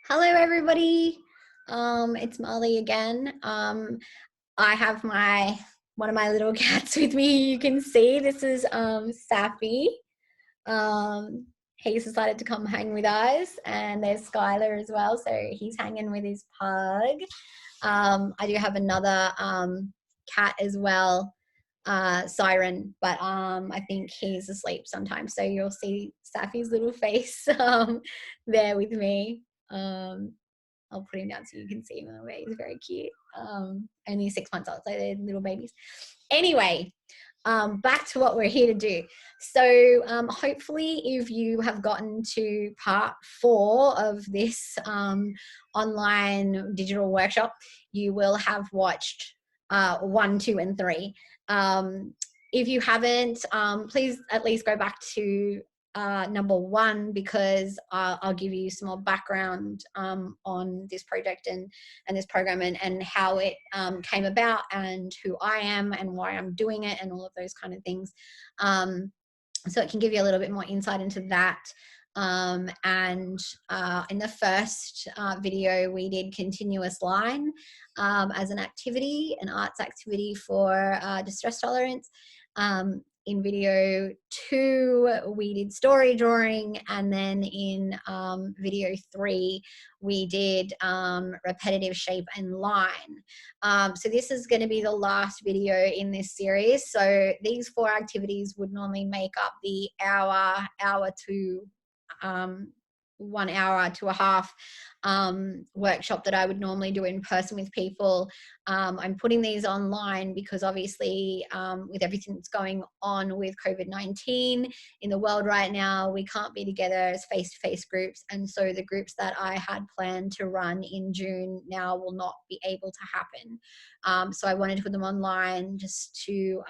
Hello, everybody. It's Molly again. I have one of my little cats with me. You can see this is Safi. Um, he's decided to come hang with us, and there's Skylar as well. So he's hanging with his pug. I do have another cat as well, Siren, but I think he's asleep sometimes. So you'll see Safi's little face there with me. Um, I'll put him down so you can see him in a way. He's very cute. Only 6 months old, so they're little babies. Anyway, back to what we're here to do. So hopefully if you have gotten to part 4 of this online digital workshop, you will have watched 1, 2, and 3. If you haven't, please at least go back to number 1, because I'll give you some more background on this project and this program and how it came about and who I am and why I'm doing it and all of those kind of things. So it can give you a little bit more insight into that. And in the first video, we did continuous line as an activity, an arts activity for distress tolerance. In video 2, we did story drawing, and then in video 3, we did repetitive shape and line. So this is going to be the last video in this series. So these 4 activities would normally make up the hour to 1 hour to a half workshop that I would normally do in person with people. I'm putting these online because obviously with everything that's going on with COVID-19 in the world right now, we can't be together as face-to-face groups. And so the groups that I had planned to run in June now will not be able to happen. So I wanted to put them online just to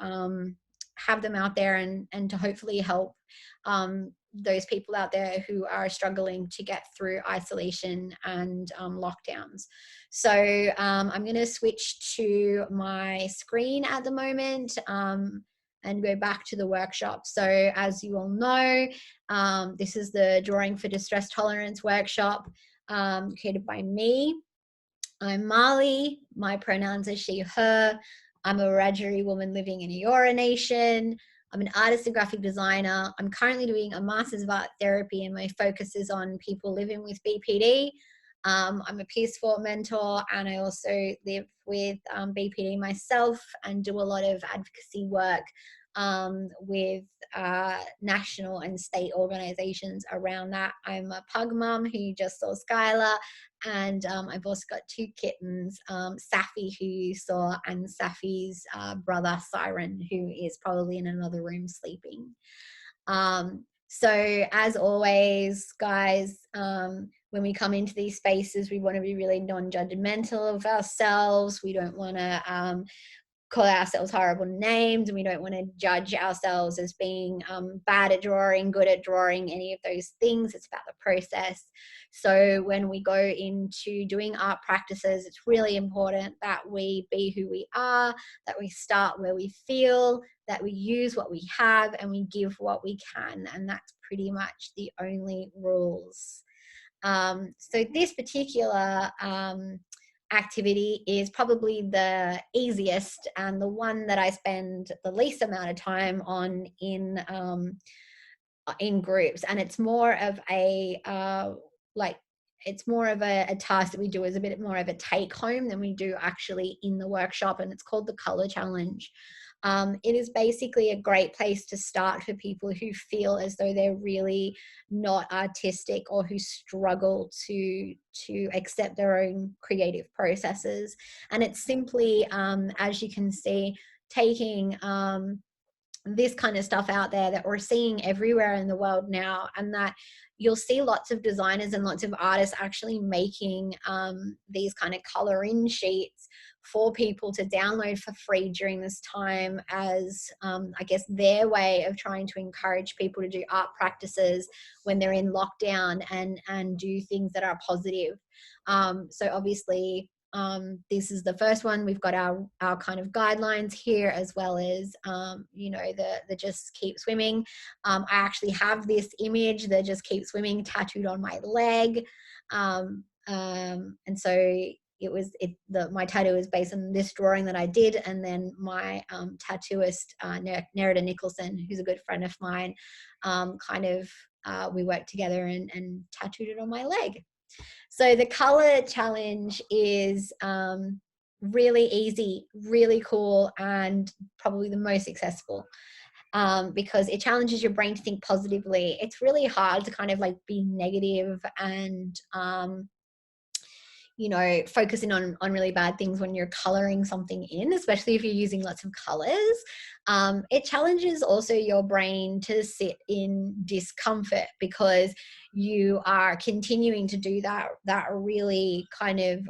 have them out there and to hopefully help those people out there who are struggling to get through isolation and lockdowns. So I'm going to switch to my screen at the moment and go back to the workshop. So as you all know, this is the Drawing for Distress Tolerance workshop created by me. I'm Molly. My pronouns are she, her. I'm a Wiradjuri woman living in Eora Nation. I'm an artist and graphic designer. I'm currently doing a Master's of Art Therapy, and my focus is on people living with BPD. I'm a peer support mentor, and I also live with BPD myself and do a lot of advocacy work with national and state organizations around that. I'm a pug mum who you just saw, Skylar, and I've also got 2 kittens, Safi, who you saw, and Safi's brother, Siren, who is probably in another room sleeping. So as always, guys, when we come into these spaces, we want to be really non-judgmental of ourselves. We don't want to call ourselves horrible names, and we don't want to judge ourselves as being bad at drawing, good at drawing, any of those things. It's about the process. So when we go into doing art practices, it's really important that we be who we are, that we start where we feel, that we use what we have, and we give what we can. And that's pretty much the only rules. So this particular activity is probably the easiest and the one that I spend the least amount of time on in groups, and it's more of a it's more of a task that we do as a bit more of a take home than we do actually in the workshop, and it's called the color challenge. It is basically a great place to start for people who feel as though they're really not artistic or who struggle to accept their own creative processes. And it's simply, as you can see, taking this kind of stuff out there that we're seeing everywhere in the world now, and that you'll see lots of designers and lots of artists actually making these kind of color in sheets for people to download for free during this time as I guess their way of trying to encourage people to do art practices when they're in lockdown and do things that are positive. So obviously this is the first one. We've got our kind of guidelines here, as well as you know, the just keep swimming. I actually have this image, the just keep swimming, tattooed on my leg. And so my tattoo is based on this drawing that I did, and then my tattooist Nerida Nicholson, who's a good friend of mine, we worked together and tattooed it on my leg. So the color challenge is really easy, really cool, and probably the most accessible. Because it challenges your brain to think positively. It's really hard to kind of like be negative and focusing on really bad things when you're coloring something in, especially if you're using lots of colors. It challenges also your brain to sit in discomfort because you are continuing to do that really kind of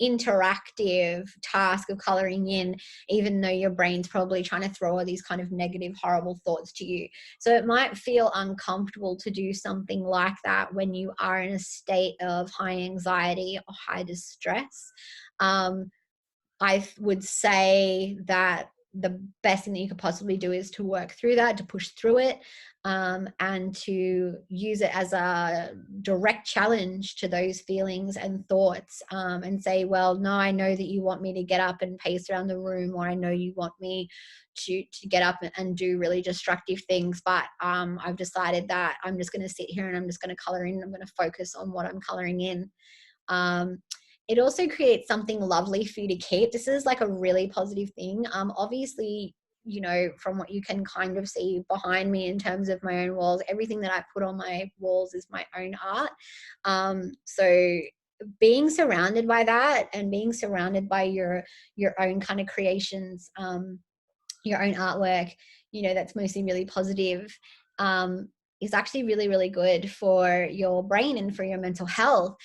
interactive task of coloring in, even though your brain's probably trying to throw all these kind of negative, horrible thoughts to you. So it might feel uncomfortable to do something like that when you are in a state of high anxiety or high distress. I would say that the best thing that you could possibly do is to work through that, to push through it, and to use it as a direct challenge to those feelings and thoughts, and say, well, no, I know that you want me to get up and pace around the room, or I know you want me to get up and do really destructive things, but I've decided that I'm just going to sit here and I'm just going to color in. I'm going to focus on what I'm coloring in. It also creates something lovely for you to keep. This is like a really positive thing. Obviously, from what you can kind of see behind me in terms of my own walls, everything that I put on my walls is my own art. So being surrounded by that and being surrounded by your own kind of creations, your own artwork, that's mostly really positive, is actually really, really good for your brain and for your mental health.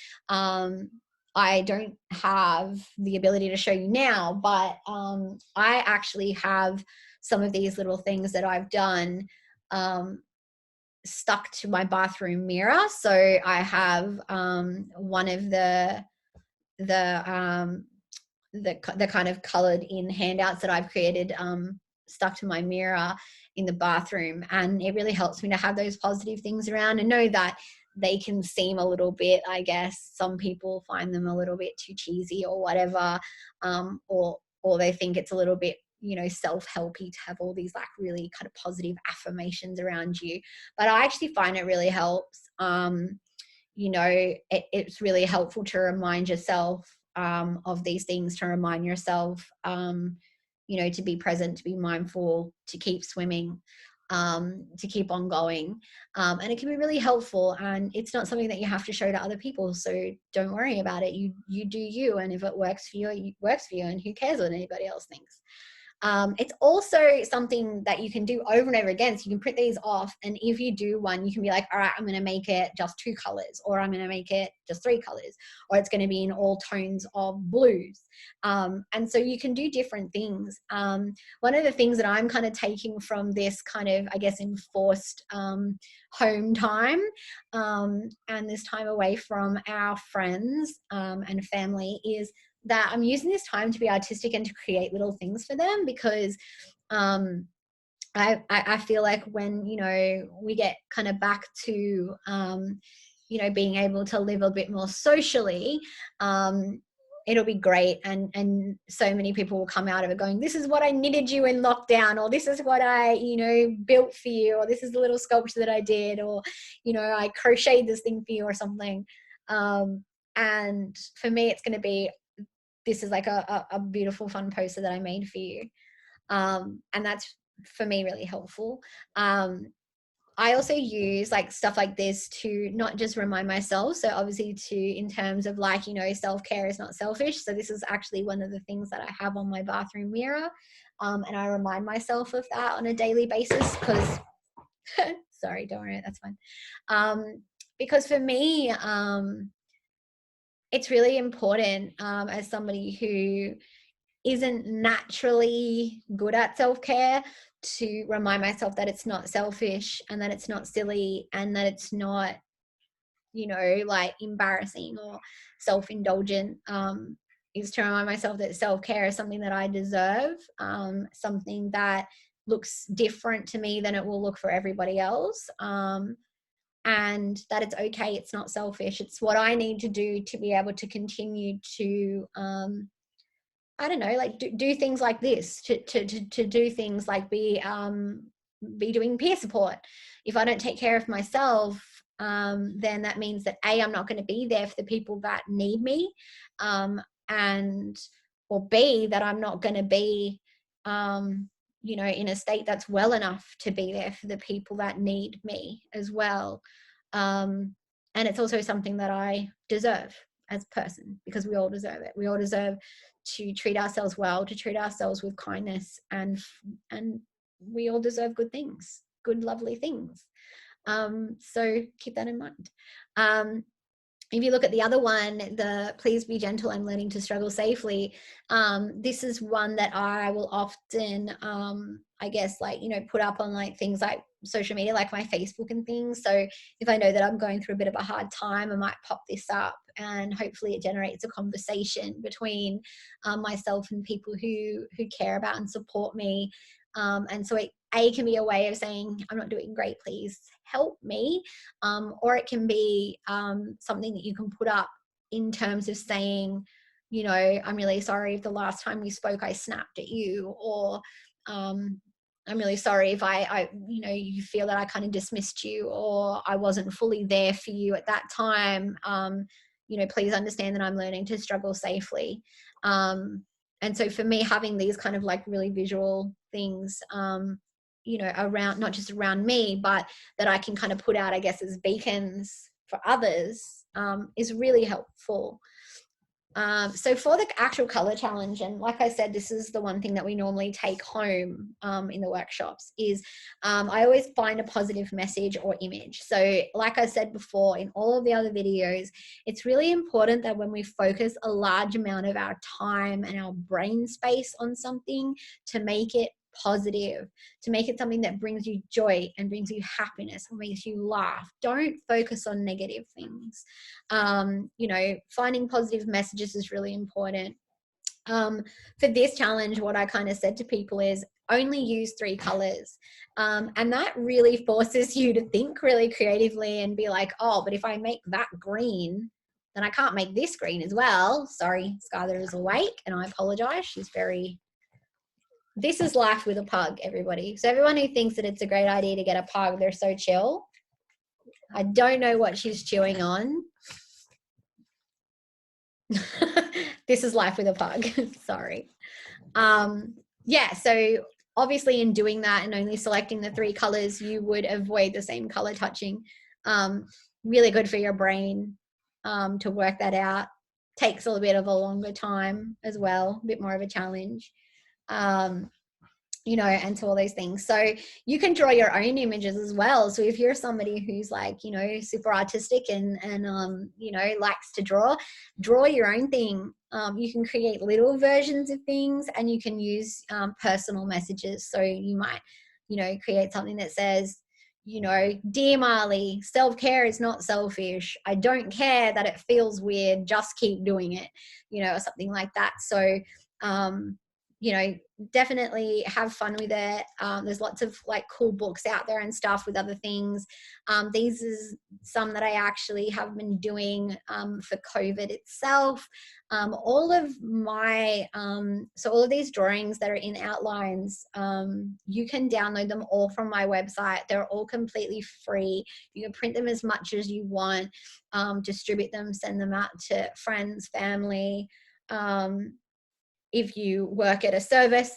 I don't have the ability to show you now, but I actually have some of these little things that I've done stuck to my bathroom mirror. So I have one of the kind of colored in handouts that I've created stuck to my mirror in the bathroom, and it really helps me to have those positive things around and know that they can seem a little bit, I guess some people find them a little bit too cheesy or whatever, or they think it's a little bit self-helpy to have all these like really kind of positive affirmations around you, but I actually find it really helps. It's really helpful to remind yourself of these things, to remind yourself, to be present, to be mindful, to keep swimming, to keep on going. And it can be really helpful, and it's not something that you have to show to other people. So don't worry about it. You do you, and if it works for you, it works for you, and who cares what anybody else thinks. It's also something that you can do over and over again. So you can print these off, and if you do one, you can be like, all right, I'm going to make it just 2 colors, or I'm going to make it just 3 colors, or it's going to be in all tones of blues. And so you can do different things. One of the things that I'm kind of taking from this kind of, I guess, enforced home time, and this time away from our friends and family, is that I'm using this time to be artistic and to create little things for them, because I feel like when, we get kind of back to, being able to live a bit more socially, it'll be great. And so many people will come out of it going, this is what I knitted you in lockdown, or this is what I, built for you, or this is the little sculpture that I did, or, I crocheted this thing for you or something. And for me, it's going to be, this is like a beautiful, fun poster that I made for you. And that's, for me, really helpful. I also use like stuff like this to not just remind myself. So obviously in terms of like, self-care is not selfish. So this is actually one of the things that I have on my bathroom mirror. And I remind myself of that on a daily basis because, sorry, don't worry, that's fine. Because for me, it's really important, as somebody who isn't naturally good at self-care, to remind myself that it's not selfish, and that it's not silly, and that it's not, like embarrassing or self-indulgent, is to remind myself that self-care is something that I deserve, something that looks different to me than it will look for everybody else. and that it's okay. It's not selfish. It's what I need to do to be able to continue to, I don't know, like do things like this, to do things like be doing peer support. If I don't take care of myself, then that means that A, I'm not going to be there for the people that need me, and or B, that I'm not going to be, you know, in a state that's well enough to be there for the people that need me as well. And it's also something that I deserve as a person, because we all deserve it. We all deserve to treat ourselves well, to treat ourselves with kindness, and we all deserve good things, good, lovely things. So keep that in mind. If you look at the other one, the please be gentle, I'm learning to struggle safely. This is one that I will often, I guess, like, you know, put up on like things like social media, like my Facebook and things. So if I know that I'm going through a bit of a hard time, I might pop this up, and hopefully it generates a conversation between myself and people who care about and support me. And so it can be a way of saying, I'm not doing great, please help me. Or it can be something that you can put up in terms of saying, you know, I'm really sorry if the last time we spoke I snapped at you, or I'm really sorry if I, you know, you feel that I kind of dismissed you, or I wasn't fully there for you at that time. You know, please understand that I'm learning to struggle safely. And so for me, having these kind of like really visual things, you know, around, not just around me, but that I can kind of put out, I guess, as beacons for others, is really helpful. So for the actual color challenge, and like I said, this is the one thing that we normally take home in the workshops, is I always find a positive message or image. So like I said before in all of the other videos, it's really important that when we focus a large amount of our time and our brain space on something, to make it positive, to make it something that brings you joy and brings you happiness and makes you laugh. Don't focus on negative things. You know, finding positive messages is really important. For this challenge, what I kind of said to people is only use 3 colors. And that really forces you to think really creatively and be like, oh, but if I make that green, then I can't make this green as well. Sorry, Skylar is awake, and I apologize. She's very, this is life with a pug, everybody. So everyone who thinks that it's a great idea to get a pug, they're so chill. I don't know what she's chewing on. This is life with a pug. Sorry. Yeah, so obviously in doing that and only selecting the 3 colors, you would avoid the same color touching. Really good for your brain to work that out. Takes a little bit of a longer time as well, a bit more of a challenge. You know, and to all those things. So you can draw your own images as well. So if you're somebody who's like, you know, super artistic and you know, likes to draw your own thing. You can create little versions of things, and you can use personal messages. So you might, you know, create something that says, you know, dear Marley, self-care is not selfish. I don't care that it feels weird. Just keep doing it, you know, or something like that. So, you know, definitely have fun with it. There's lots of like cool books out there and stuff with other things. These is some that I actually have been doing for COVID itself. All of my, so all of these drawings that are in outlines, you can download them all from my website. They're all completely free. You can print them as much as you want, distribute them, send them out to friends, family. If you work at a service,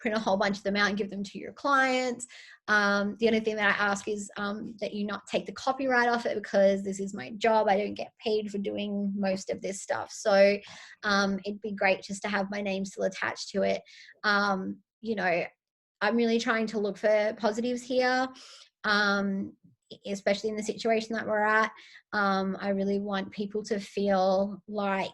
print a whole bunch of them out and give them to your clients. The only thing that I ask is that you not take the copyright off it, because this is my job. I don't get paid for doing most of this stuff. So it'd be great just to have my name still attached to it. You know, I'm really trying to look for positives here, especially in the situation that we're at. I really want people to feel like,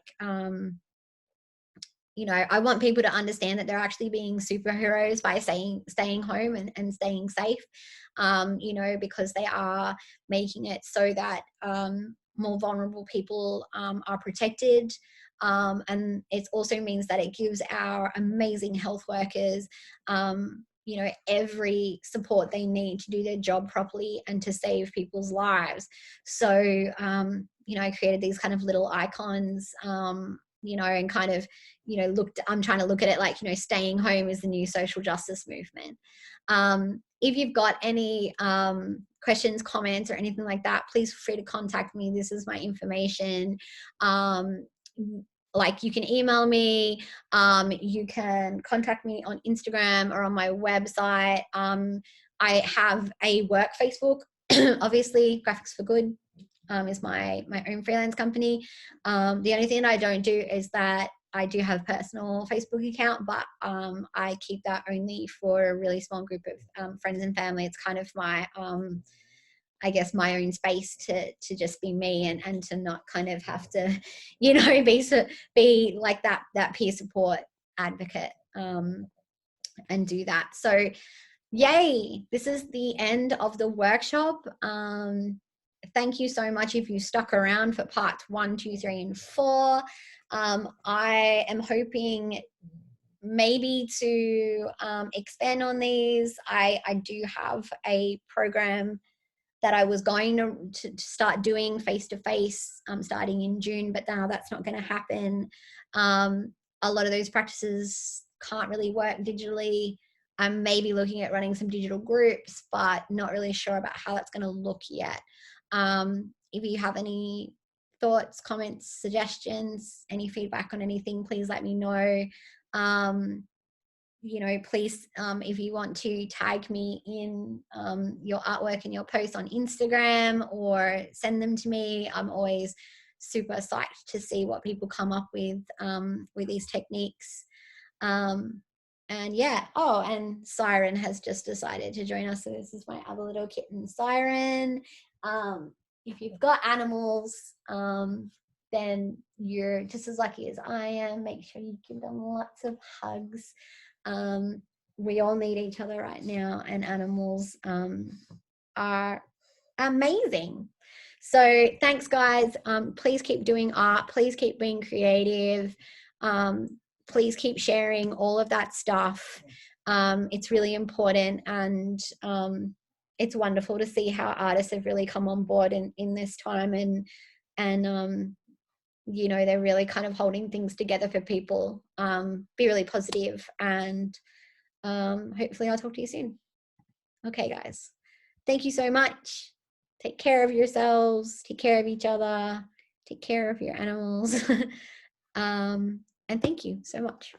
you know, I want people to understand that they're actually being superheroes by staying home and staying safe, you know, because they are making it so that more vulnerable people are protected. And it also means that it gives our amazing health workers you know, every support they need to do their job properly and to save people's lives. So, you know, I created these kind of little icons, you know, and kind of, you know, I'm trying to look at it like, you know, staying home is the new social justice movement. If you've got any questions, comments, or anything like that, please feel free to contact me. This is my information. Like, you can email me, you can contact me on Instagram or on my website. I have a work Facebook, obviously. Graphics for Good is my own freelance company. The only thing I don't do is that I do have a personal Facebook account, but I keep that only for a really small group of friends and family. It's kind of my I guess my own space to just be me, and to not kind of have to, you know, be like that peer support advocate, and do that. So yay, this is the end of the workshop. Thank you so much if you stuck around for parts 1, 2, 3, and 4. I am hoping maybe to expand on these. I do have a program that I was going to start doing face-to-face starting in June, but now that's not going to happen. A lot of those practices can't really work digitally. I'm maybe looking at running some digital groups, but not really sure about how that's going to look yet. If you have any thoughts, comments, suggestions, any feedback on anything, please let me know. You know, please, if you want to tag me in your artwork and your posts on Instagram, or send them to me. I'm always super psyched to see what people come up with these techniques. And yeah, oh, and Siren has just decided to join us. So this is my other little kitten, Siren. If you've got animals, then you're just as lucky as I am. Make sure you give them lots of hugs. We all need each other right now, and animals are amazing. So thanks, guys. Please keep doing art. Please keep being creative. Please keep sharing all of that stuff. It's really important, and it's wonderful to see how artists have really come on board in this time, and you know, they're really kind of holding things together for people. Be really positive, and hopefully I'll talk to you soon. Okay, guys. Thank you so much. Take care of yourselves. Take care of each other. Take care of your animals. And thank you so much.